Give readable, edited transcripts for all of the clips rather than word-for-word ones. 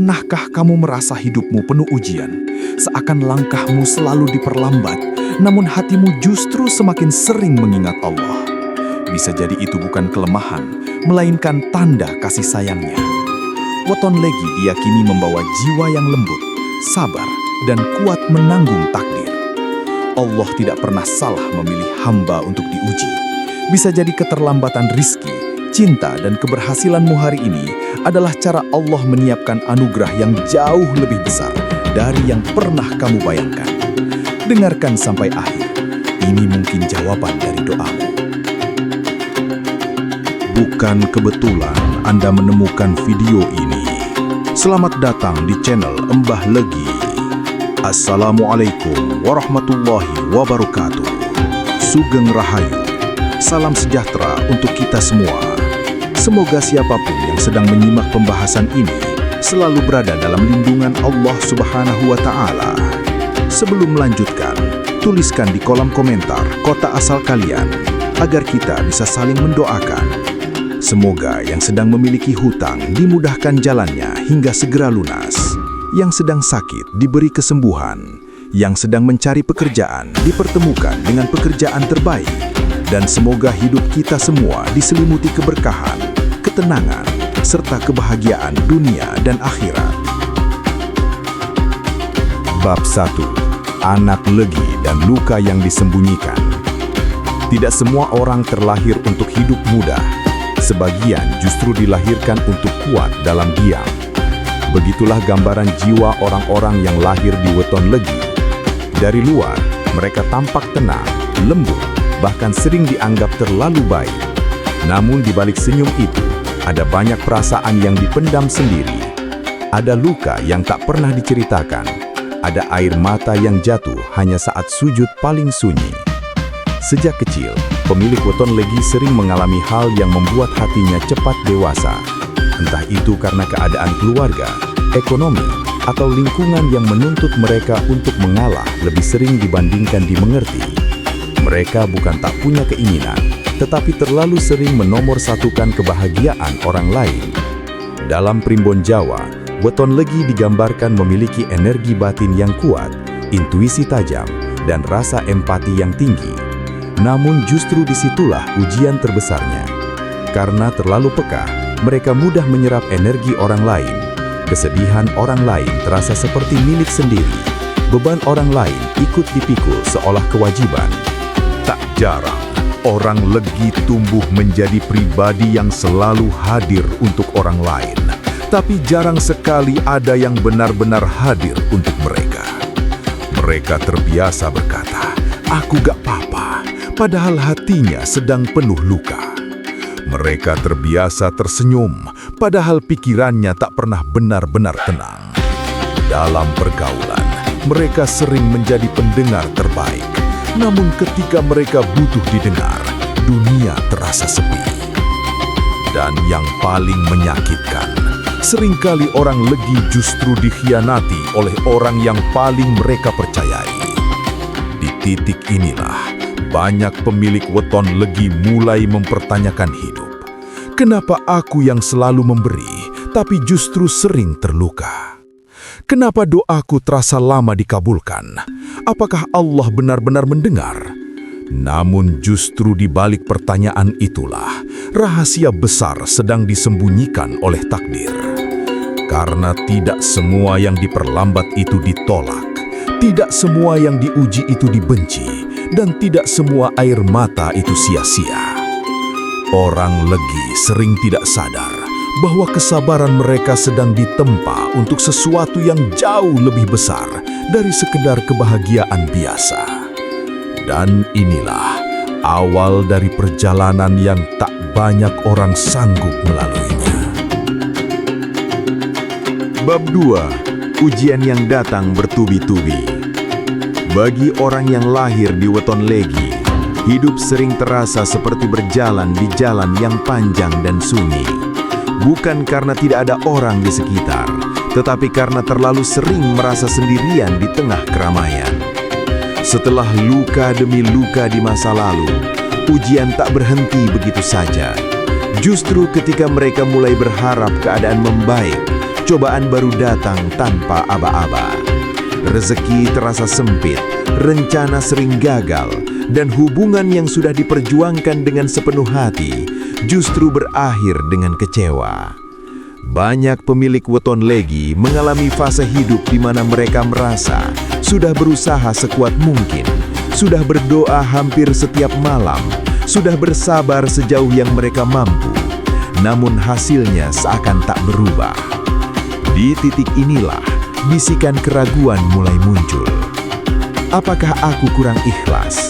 Pernahkah kamu merasa hidupmu penuh ujian, seakan langkahmu selalu diperlambat, namun hatimu justru semakin sering mengingat Allah? Bisa jadi itu bukan kelemahan, melainkan tanda kasih sayangnya. Weton Legi diyakini membawa jiwa yang lembut, sabar, dan kuat menanggung takdir. Allah tidak pernah salah memilih hamba untuk diuji. Bisa jadi keterlambatan rizki, cinta, dan keberhasilanmu hari ini adalah cara Allah menyiapkan anugerah yang jauh lebih besar dari yang pernah kamu bayangkan. Dengarkan sampai akhir. Ini mungkin jawaban dari doamu. Bukan kebetulan Anda menemukan video ini. Selamat datang di channel Mbah Legi. Assalamualaikum warahmatullahi wabarakatuh. Sugeng Rahayu. Salam sejahtera untuk kita semua. Semoga siapapun yang sedang menyimak pembahasan ini selalu berada dalam lindungan Allah Subhanahu wa Ta'ala. Sebelum melanjutkan, tuliskan di kolom komentar kota asal kalian agar kita bisa saling mendoakan. Semoga yang sedang memiliki hutang dimudahkan jalannya hingga segera lunas. Yang sedang sakit diberi kesembuhan. Yang sedang mencari pekerjaan dipertemukan dengan pekerjaan terbaik. Dan semoga hidup kita semua diselimuti keberkahan, ketenangan, serta kebahagiaan dunia dan akhirat. Bab 1. Anak Legi dan luka yang disembunyikan. Tidak semua orang terlahir untuk hidup mudah. Sebagian justru dilahirkan untuk kuat dalam diam. Begitulah gambaran jiwa orang-orang yang lahir di Weton Legi. Dari luar, mereka tampak tenang, lembut, bahkan sering dianggap terlalu baik. Namun di balik senyum itu, ada banyak perasaan yang dipendam sendiri. Ada luka yang tak pernah diceritakan. Ada air mata yang jatuh hanya saat sujud paling sunyi. Sejak kecil, pemilik Weton Legi sering mengalami hal yang membuat hatinya cepat dewasa. Entah itu karena keadaan keluarga, ekonomi, atau lingkungan yang menuntut mereka untuk mengalah lebih sering dibandingkan dimengerti. Mereka bukan tak punya keinginan, tetapi terlalu sering menomorsatukan kebahagiaan orang lain. Dalam primbon Jawa, Weton Legi digambarkan memiliki energi batin yang kuat, intuisi tajam, dan rasa empati yang tinggi. Namun justru disitulah ujian terbesarnya. Karena terlalu peka, mereka mudah menyerap energi orang lain. Kesedihan orang lain terasa seperti milik sendiri. Beban orang lain ikut dipikul seolah kewajiban. Tak jarang, orang Legi tumbuh menjadi pribadi yang selalu hadir untuk orang lain. Tapi jarang sekali ada yang benar-benar hadir untuk mereka. Mereka terbiasa berkata, "Aku gak apa-apa," padahal hatinya sedang penuh luka. Mereka terbiasa tersenyum, padahal pikirannya tak pernah benar-benar tenang. Dalam pergaulan, mereka sering menjadi pendengar terbaik. Namun ketika mereka butuh didengar, dunia terasa sepi. Dan yang paling menyakitkan, seringkali orang Legi justru dikhianati oleh orang yang paling mereka percayai. Di titik inilah, banyak pemilik Weton Legi mulai mempertanyakan hidup. Kenapa aku yang selalu memberi, tapi justru sering terluka? Kenapa doaku terasa lama dikabulkan? Apakah Allah benar-benar mendengar? Namun justru di balik pertanyaan itulah, rahasia besar sedang disembunyikan oleh takdir. Karena tidak semua yang diperlambat itu ditolak, tidak semua yang diuji itu dibenci, dan tidak semua air mata itu sia-sia. Orang Legi sering tidak sadar bahwa kesabaran mereka sedang ditempa untuk sesuatu yang jauh lebih besar dari sekedar kebahagiaan biasa. Dan inilah awal dari perjalanan yang tak banyak orang sanggup melaluinya. Bab 2. Ujian yang datang bertubi-tubi. Bagi orang yang lahir di Weton Legi, hidup sering terasa seperti berjalan di jalan yang panjang dan sunyi. Bukan karena tidak ada orang di sekitar, tetapi karena terlalu sering merasa sendirian di tengah keramaian. Setelah luka demi luka di masa lalu, ujian tak berhenti begitu saja. Justru ketika mereka mulai berharap keadaan membaik, cobaan baru datang tanpa aba-aba. Rezeki terasa sempit, rencana sering gagal, dan hubungan yang sudah diperjuangkan dengan sepenuh hati justru berakhir dengan kecewa. Banyak pemilik weton legi mengalami fase hidup di mana mereka merasa sudah berusaha sekuat mungkin, sudah berdoa hampir setiap malam, sudah bersabar sejauh yang mereka mampu, namun hasilnya seakan tak berubah. Di titik inilah bisikan keraguan mulai muncul. Apakah aku kurang ikhlas?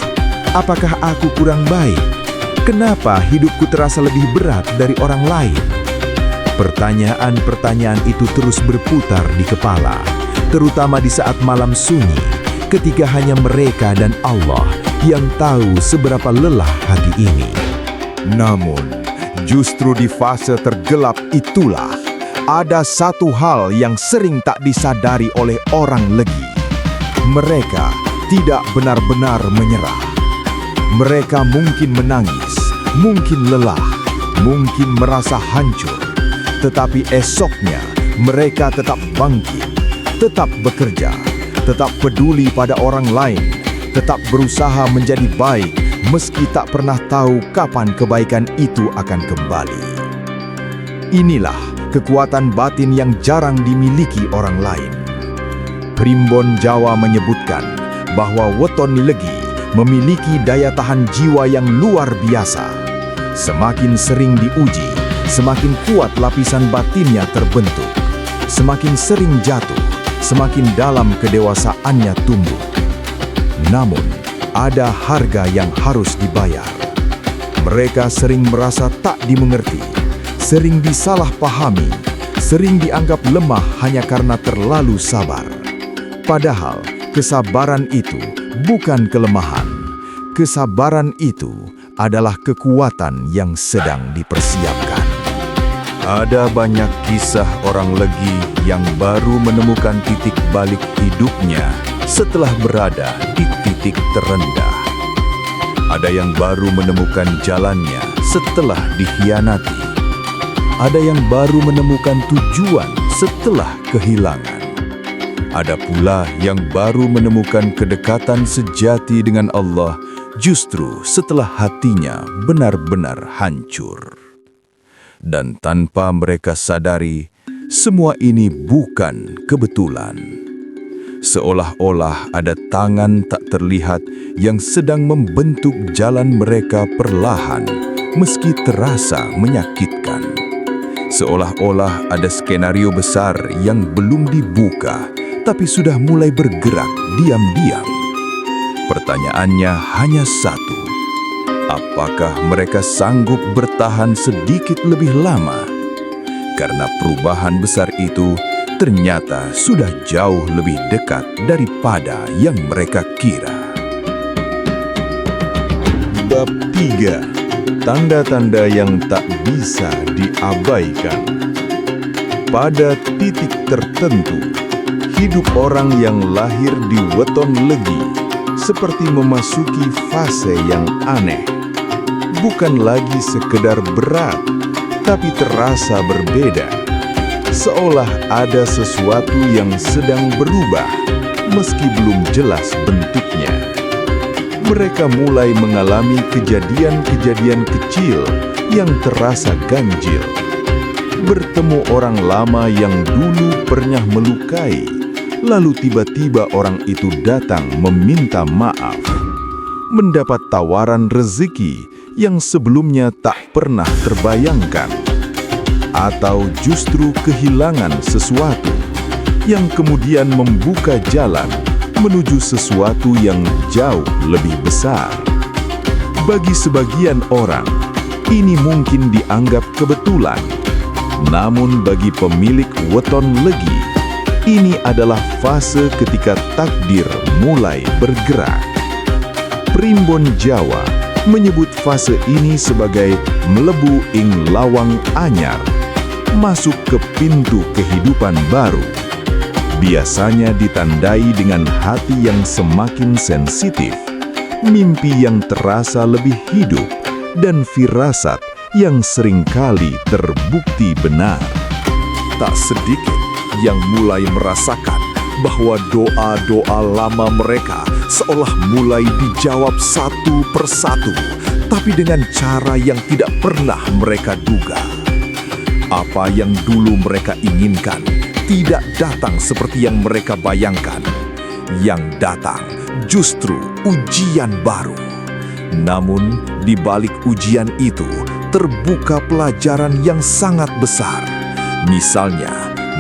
Apakah aku kurang baik? Kenapa hidupku terasa lebih berat dari orang lain? Pertanyaan-pertanyaan itu terus berputar di kepala, terutama di saat malam sunyi, ketika hanya mereka dan Allah yang tahu seberapa lelah hati ini. Namun, justru di fase tergelap itulah ada satu hal yang sering tak disadari oleh orang legi. Mereka tidak benar-benar menyerah. Mereka mungkin menangis, mungkin lelah, mungkin merasa hancur. Tetapi esoknya mereka tetap bangkit, tetap bekerja, tetap peduli pada orang lain, tetap berusaha menjadi baik meski tak pernah tahu kapan kebaikan itu akan kembali. Inilah kekuatan batin yang jarang dimiliki orang lain. Primbon Jawa menyebutkan bahwa weton legi memiliki daya tahan jiwa yang luar biasa. Semakin sering diuji, semakin kuat lapisan batinnya terbentuk. Semakin sering jatuh, semakin dalam kedewasaannya tumbuh. Namun, ada harga yang harus dibayar. Mereka sering merasa tak dimengerti, sering disalahpahami, sering dianggap lemah hanya karena terlalu sabar. Padahal, kesabaran itu bukan kelemahan. Kesabaran itu adalah kekuatan yang sedang dipersiapkan. Ada banyak kisah orang legi yang baru menemukan titik balik hidupnya setelah berada di titik terendah. Ada yang baru menemukan jalannya setelah dikhianati. Ada yang baru menemukan tujuan setelah kehilangan. Ada pula yang baru menemukan kedekatan sejati dengan Allah justru setelah hatinya benar-benar hancur. Dan tanpa mereka sadari, semua ini bukan kebetulan. Seolah-olah ada tangan tak terlihat yang sedang membentuk jalan mereka perlahan, meski terasa menyakitkan. Seolah-olah ada skenario besar yang belum dibuka, tapi sudah mulai bergerak diam-diam. Pertanyaannya hanya satu: apakah mereka sanggup bertahan sedikit lebih lama? Karena perubahan besar itu ternyata sudah jauh lebih dekat daripada yang mereka kira. Bab 3. Tanda-tanda yang tak bisa diabaikan. Pada titik tertentu, hidup orang yang lahir di weton legi seperti memasuki fase yang aneh. Bukan lagi sekedar berat, tapi terasa berbeda. Seolah ada sesuatu yang sedang berubah, meski belum jelas bentuknya. Mereka mulai mengalami kejadian-kejadian kecil yang terasa ganjil. Bertemu orang lama yang dulu pernah melukai, lalu tiba-tiba orang itu datang meminta maaf. Mendapat tawaran rezeki yang sebelumnya tak pernah terbayangkan. Atau justru kehilangan sesuatu yang kemudian membuka jalan menuju sesuatu yang jauh lebih besar. Bagi sebagian orang, ini mungkin dianggap kebetulan. Namun bagi pemilik weton legi, ini adalah fase ketika takdir mulai bergerak. Primbon Jawa menyebut fase ini sebagai mlebu ing lawang anyar, masuk ke pintu kehidupan baru. Biasanya ditandai dengan hati yang semakin sensitif, mimpi yang terasa lebih hidup, dan firasat yang seringkali terbukti benar. tak sedikit yang mulai merasakan bahwa doa-doa lama mereka seolah mulai dijawab satu persatu, tapi dengan cara yang tidak pernah mereka duga. Apa yang dulu mereka inginkan tidak datang seperti yang mereka bayangkan. Yang datang justru ujian baru. Namun, di balik ujian itu terbuka pelajaran yang sangat besar. Misalnya,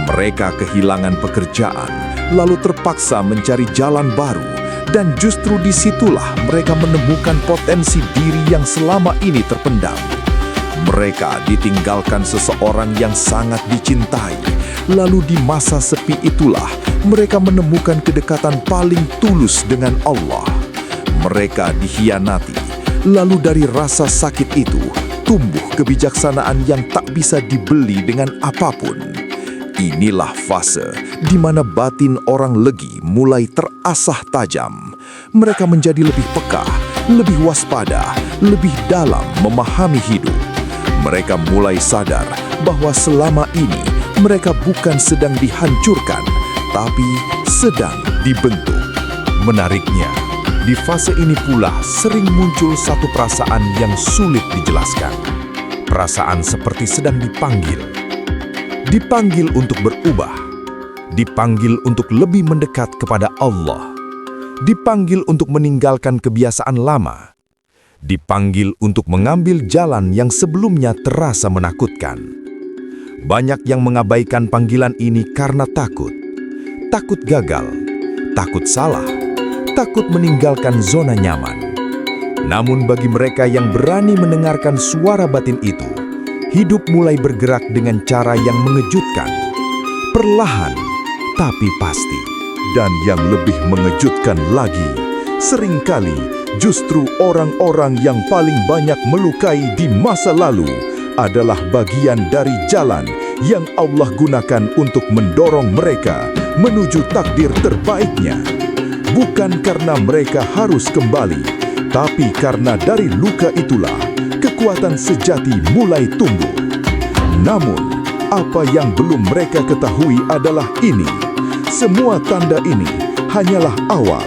mereka kehilangan pekerjaan, lalu terpaksa mencari jalan baru, dan justru disitulah mereka menemukan potensi diri yang selama ini terpendam. Mereka ditinggalkan seseorang yang sangat dicintai, lalu di masa sepi itulah mereka menemukan kedekatan paling tulus dengan Allah. Mereka dikhianati, lalu dari rasa sakit itu tumbuh kebijaksanaan yang tak bisa dibeli dengan apapun. Inilah fase di mana batin orang Legi mulai terasah tajam. Mereka menjadi lebih peka, lebih waspada, lebih dalam memahami hidup. Mereka mulai sadar bahwa selama ini mereka bukan sedang dihancurkan, tapi sedang dibentuk. Menariknya, di fase ini pula sering muncul satu perasaan yang sulit dijelaskan. Perasaan seperti sedang dipanggil. Dipanggil untuk berubah. Dipanggil untuk lebih mendekat kepada Allah. Dipanggil untuk meninggalkan kebiasaan lama. Dipanggil untuk mengambil jalan yang sebelumnya terasa menakutkan. Banyak yang mengabaikan panggilan ini karena takut. Takut gagal, takut salah, takut meninggalkan zona nyaman. Namun bagi mereka yang berani mendengarkan suara batin itu, hidup mulai bergerak dengan cara yang mengejutkan. Perlahan, tapi pasti. Dan yang lebih mengejutkan lagi, seringkali justru orang-orang yang paling banyak melukai di masa lalu adalah bagian dari jalan yang Allah gunakan untuk mendorong mereka menuju takdir terbaiknya. Bukan karena mereka harus kembali, tapi karena dari luka itulah kekuatan sejati mulai tumbuh. Namun, apa yang belum mereka ketahui adalah ini. Semua tanda ini hanyalah awal.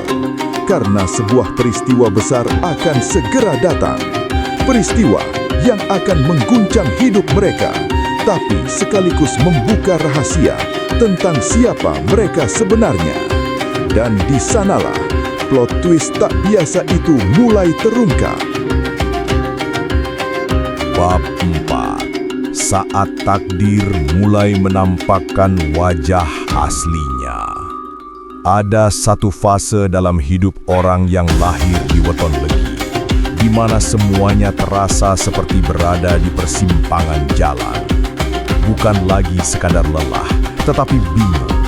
Karena sebuah peristiwa besar akan segera datang. Peristiwa yang akan mengguncang hidup mereka, tapi sekaligus membuka rahasia tentang siapa mereka sebenarnya. Dan di sanalah plot twist tak biasa itu mulai terungkap. Bab 4. Saat takdir mulai menampakkan wajah aslinya. Ada satu fase dalam hidup orang yang lahir di Weton Legi, di mana semuanya terasa seperti berada di persimpangan jalan. Bukan lagi sekadar lelah, tetapi bingung.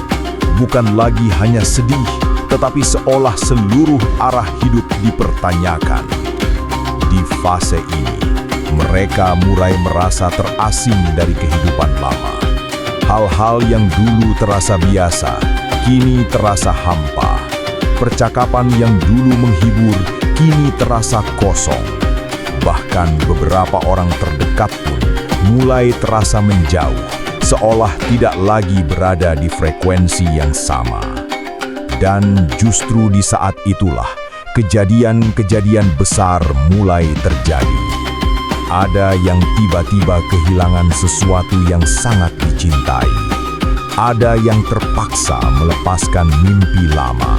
Bukan lagi hanya sedih, tetapi seolah seluruh arah hidup dipertanyakan. Di fase ini, mereka mulai merasa terasing dari kehidupan lama. Hal-hal yang dulu terasa biasa, kini terasa hampa. Percakapan yang dulu menghibur, kini terasa kosong. Bahkan beberapa orang terdekat pun mulai terasa menjauh, seolah tidak lagi berada di frekuensi yang sama. Dan justru di saat itulah, kejadian-kejadian besar mulai terjadi. Ada yang tiba-tiba kehilangan sesuatu yang sangat dicintai. Ada yang terpaksa melepaskan mimpi lama.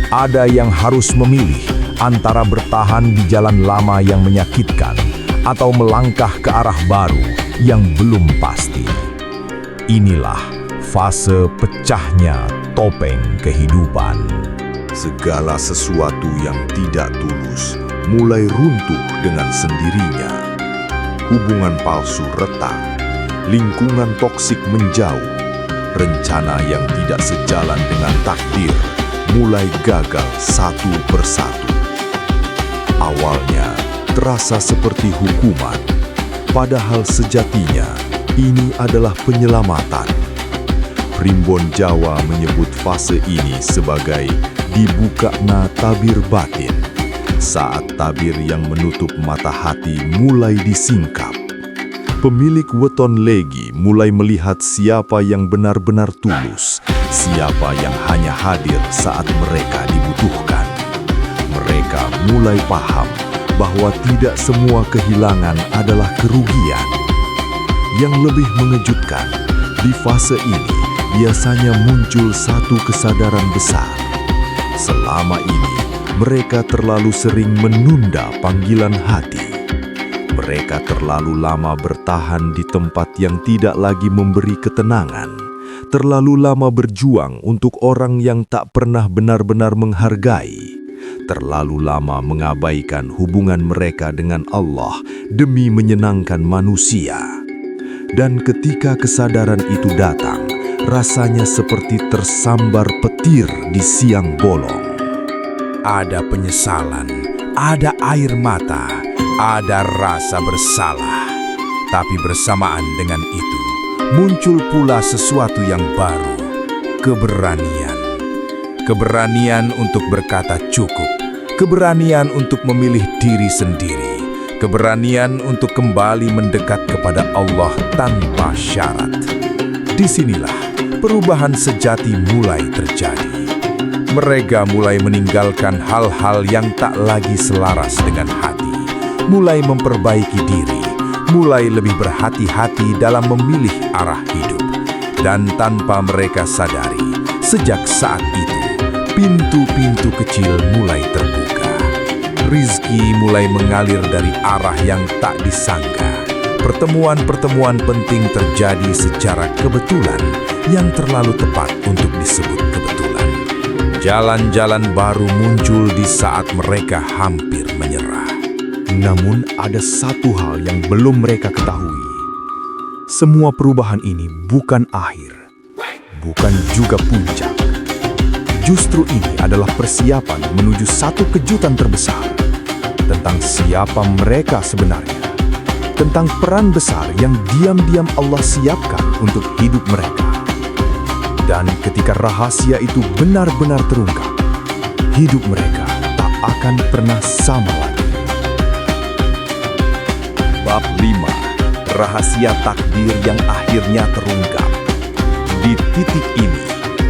Ada yang harus memilih antara bertahan di jalan lama yang menyakitkan atau melangkah ke arah baru yang belum pasti. Inilah fase pecahnya topeng kehidupan. Segala sesuatu yang tidak tulus mulai runtuh dengan sendirinya. Hubungan palsu retak, lingkungan toksik menjauh. Rencana yang tidak sejalan dengan takdir mulai gagal satu persatu. Awalnya terasa seperti hukuman, padahal sejatinya ini adalah penyelamatan. Primbon Jawa menyebut fase ini sebagai dibukana tabir batin, saat tabir yang menutup mata hati mulai disingkap. Pemilik Weton Legi mulai melihat siapa yang benar-benar tulus, siapa yang hanya hadir saat mereka dibutuhkan. Mereka mulai paham bahwa tidak semua kehilangan adalah kerugian. Yang lebih mengejutkan, di fase ini biasanya muncul satu kesadaran besar. Selama ini, mereka terlalu sering menunda panggilan hati. Mereka terlalu lama bertahan di tempat yang tidak lagi memberi ketenangan. Terlalu lama berjuang untuk orang yang tak pernah benar-benar menghargai. Terlalu lama mengabaikan hubungan mereka dengan Allah demi menyenangkan manusia. Dan ketika kesadaran itu datang, rasanya seperti tersambar petir di siang bolong. Ada penyesalan, ada air mata, ada rasa bersalah. Tapi bersamaan dengan itu, muncul pula sesuatu yang baru, keberanian. Keberanian untuk berkata cukup, keberanian untuk memilih diri sendiri, keberanian untuk kembali mendekat kepada Allah tanpa syarat. Disinilah perubahan sejati mulai terjadi. Mereka mulai meninggalkan hal-hal yang tak lagi selaras dengan hati, mulai memperbaiki diri, mulai lebih berhati-hati dalam memilih arah hidup. Dan tanpa mereka sadari, sejak saat itu, pintu-pintu kecil mulai terbuka. Rizki mulai mengalir dari arah yang tak disangka. Pertemuan-pertemuan penting terjadi secara kebetulan yang terlalu tepat untuk disebut kebetulan. Jalan-jalan baru muncul di saat mereka hampir menyerah. Namun ada satu hal yang belum mereka ketahui. Semua perubahan ini bukan akhir, bukan juga puncak. Justru ini adalah persiapan menuju satu kejutan terbesar tentang siapa mereka sebenarnya, tentang peran besar yang diam-diam Allah siapkan untuk hidup mereka. Dan ketika rahasia itu benar-benar terungkap, hidup mereka tak akan pernah sama lagi. Bab 5. Rahasia takdir yang akhirnya terungkap. Di titik ini,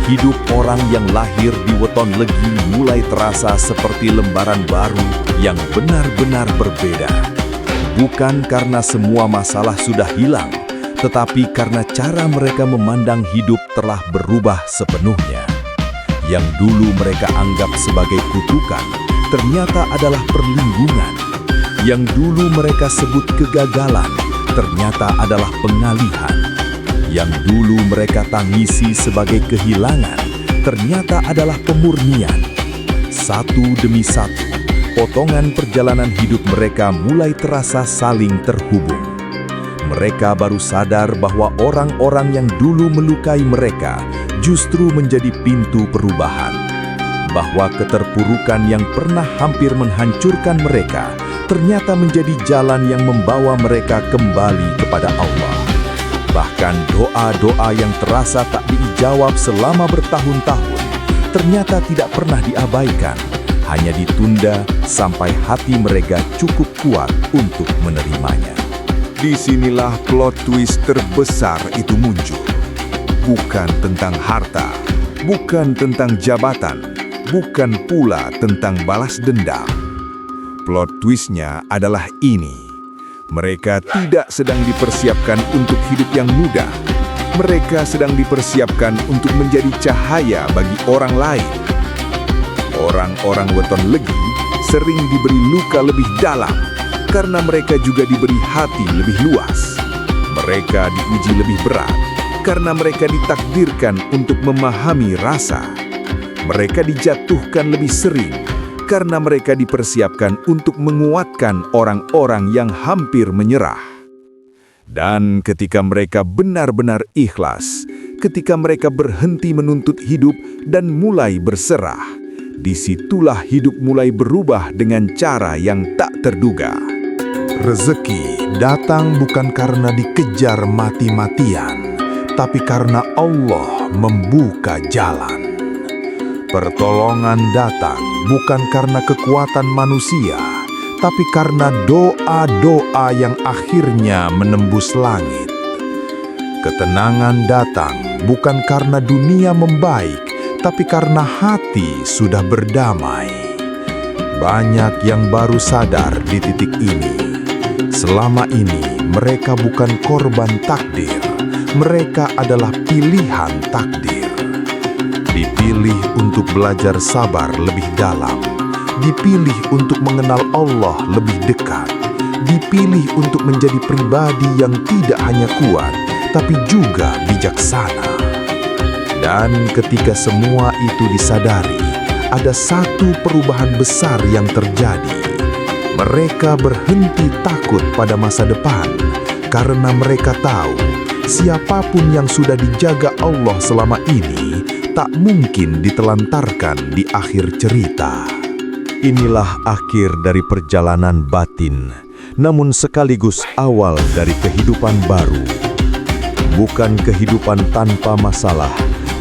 hidup orang yang lahir di weton legi mulai terasa seperti lembaran baru yang benar-benar berbeda. Bukan karena semua masalah sudah hilang, tetapi karena cara mereka memandang hidup telah berubah sepenuhnya. Yang dulu mereka anggap sebagai kutukan, ternyata adalah perlindungan. Yang dulu mereka sebut kegagalan, ternyata adalah pengalihan. Yang dulu mereka tangisi sebagai kehilangan, ternyata adalah pemurnian. Satu demi satu, potongan perjalanan hidup mereka mulai terasa saling terhubung. Mereka baru sadar bahwa orang-orang yang dulu melukai mereka justru menjadi pintu perubahan. Bahwa keterpurukan yang pernah hampir menghancurkan mereka ternyata menjadi jalan yang membawa mereka kembali kepada Allah. Bahkan doa-doa yang terasa tak dijawab selama bertahun-tahun ternyata tidak pernah diabaikan, hanya ditunda sampai hati mereka cukup kuat untuk menerimanya. Disinilah plot twist terbesar itu muncul. Bukan tentang harta, bukan tentang jabatan, bukan pula tentang balas dendam. Plot twistnya adalah ini. Mereka tidak sedang dipersiapkan untuk hidup yang mudah. Mereka sedang dipersiapkan untuk menjadi cahaya bagi orang lain. Orang-orang weton legi sering diberi luka lebih dalam karena mereka juga diberi hati lebih luas. Mereka diuji lebih berat karena mereka ditakdirkan untuk memahami rasa. Mereka dijatuhkan lebih sering karena mereka dipersiapkan untuk menguatkan orang-orang yang hampir menyerah. Dan ketika mereka benar-benar ikhlas, ketika mereka berhenti menuntut hidup dan mulai berserah, disitulah hidup mulai berubah dengan cara yang tak terduga. Rezeki datang bukan karena dikejar mati-matian, tapi karena Allah membuka jalan. Pertolongan datang bukan karena kekuatan manusia, tapi karena doa-doa yang akhirnya menembus langit. Ketenangan datang bukan karena dunia membaik, tapi karena hati sudah berdamai. Banyak yang baru sadar di titik ini. Selama ini mereka bukan korban takdir, mereka adalah pilihan takdir. Dipilih untuk belajar sabar lebih dalam, dipilih untuk mengenal Allah lebih dekat, dipilih untuk menjadi pribadi yang tidak hanya kuat, tapi juga bijaksana. Dan ketika semua itu disadari, ada satu perubahan besar yang terjadi. Mereka berhenti takut pada masa depan, karena mereka tahu siapapun yang sudah dijaga Allah selama ini tak mungkin ditelantarkan di akhir cerita. Inilah akhir dari perjalanan batin, namun sekaligus awal dari kehidupan baru. Bukan kehidupan tanpa masalah,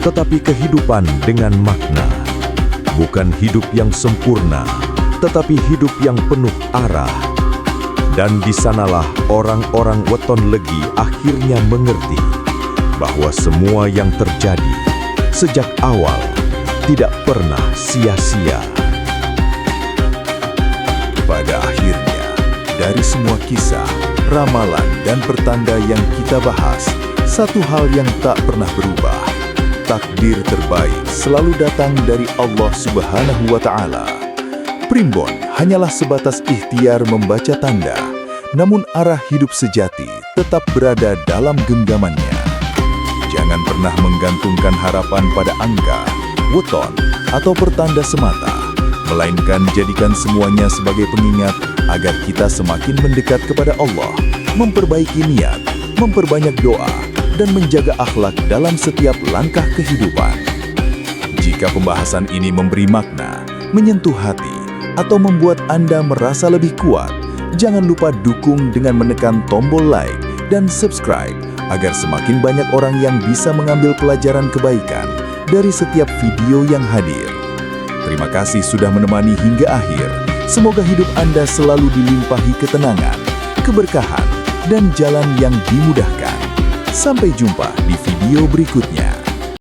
tetapi kehidupan dengan makna. Bukan hidup yang sempurna, tetapi hidup yang penuh arah. Dan di sanalah orang-orang Weton Legi akhirnya mengerti bahwa semua yang terjadi sejak awal tidak pernah sia-sia. Pada akhirnya, dari semua kisah, ramalan, dan pertanda yang kita bahas, satu hal yang tak pernah berubah. Takdir terbaik selalu datang dari Allah Subhanahu wa Ta'ala. Primbon hanyalah sebatas ikhtiar membaca tanda, namun arah hidup sejati tetap berada dalam genggamannya. Jangan pernah menggantungkan harapan pada angka, weton, atau pertanda semata, melainkan jadikan semuanya sebagai pengingat agar kita semakin mendekat kepada Allah, memperbaiki niat, memperbanyak doa, dan menjaga akhlak dalam setiap langkah kehidupan. Jika pembahasan ini memberi makna, menyentuh hati, atau membuat Anda merasa lebih kuat, jangan lupa dukung dengan menekan tombol like dan subscribe agar semakin banyak orang yang bisa mengambil pelajaran kebaikan dari setiap video yang hadir. Terima kasih sudah menemani hingga akhir. Semoga hidup Anda selalu dilimpahi ketenangan, keberkahan, dan jalan yang dimudahkan. Sampai jumpa di video berikutnya.